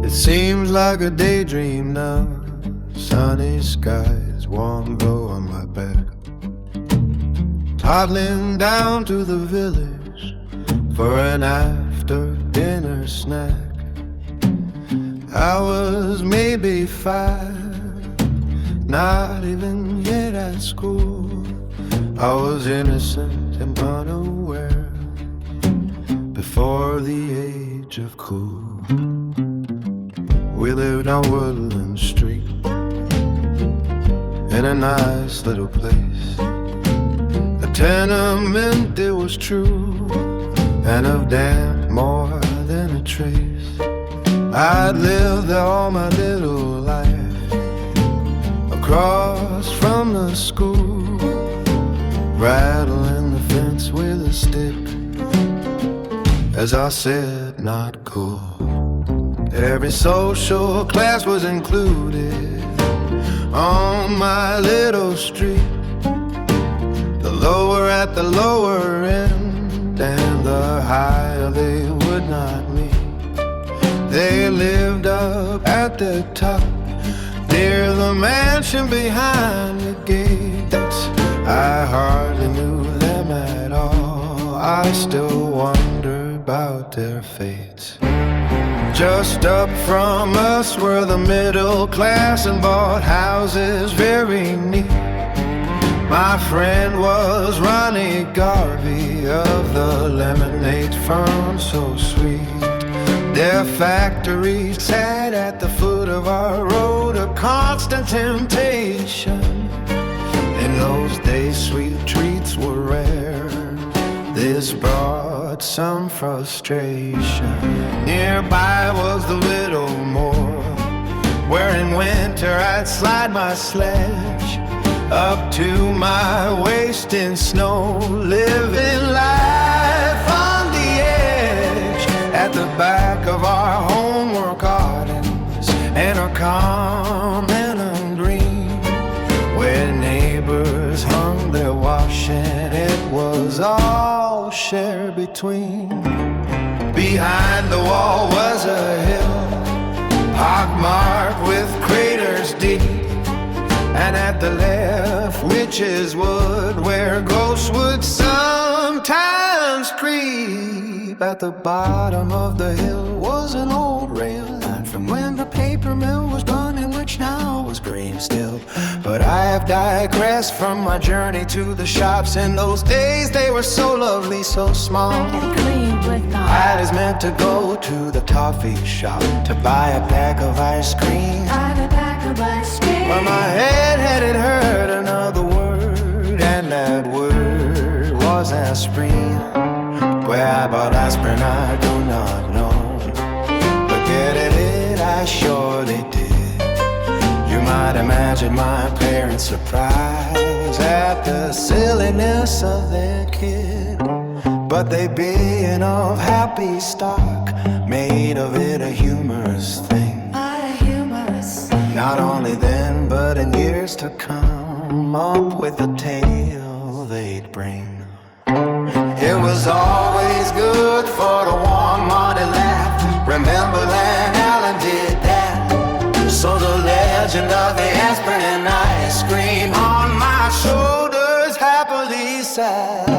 It seems like a daydream now. Sunny skies, warm glow on my back. Toddling down to the village for an after-dinner snack. I was maybe 5, not even yet at school. I was innocent and unaware before the age of cool. We lived on Woodlands Street in a nice little place, a tenement, it was true, and of damp more than a trace. I'd lived there all my little life, across from the school, rattling the fence with a stick as I said not cool. Every social class was included on my little street, the lower at the lower end and the higher they would not meet. They lived up at the top, near the mansion behind the gate. I hardly knew them at all, I still wonder about their fates. Just up from us were the middle class and bought houses very neat. My friend was Ronnie Garvie of the lemonade firm so sweet. Their factory sat at the foot of our road, a constant temptation. In those days sweet treats were rare, this brought some frustration. Nearby was the little moor, where in winter I'd slide my sledge up to my waist in snow, living life on the edge. At the back of our home were gardens and a common green, where neighbors hung their washing, it was all shared between. Behind the wall was a hill, pockmarked with craters deep, and at the left witches' wood, where ghosts would sometimes creep. At the bottom of the hill was an old rail line from when the paper mill was burning, which now was green still. But I have digressed from my journey to the shops. In those days they were so lovely, so small, and clean with the I was meant to go to the toffee shop to buy a pack of ice cream. But my head hadn't heard another word, and that word was aspirin. Where I bought aspirin I do not know, but getting it I surely did. You might imagine my parents' surprise at the silliness of their kid, but they being of happy stock made of it a humorous thing. Not only then, but in years to come, up with a tale they'd bring. It was always good for the warm money laugh. Remember when Allen did that? So the legend of the aspirin and ice cream on my shoulders happily sat.